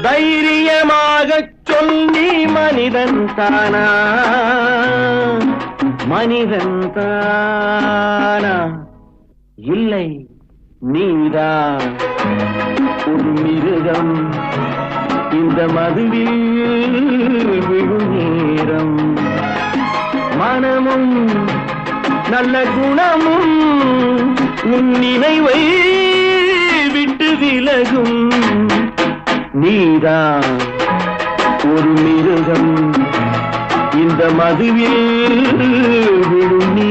தைரியமாகச் சொல்லி மனிதன் தானா, மனிதன் தானா? இல்லை, நீதான் ஒரு மிருகம். இந்த மதுவில் விழும் நேரம் மனமும் நல்ல குணமும் உன் நினைவை விட்டு விலகும். நீதான் ஒரு மிருகம். இந்த மதுவில் விழும் நீ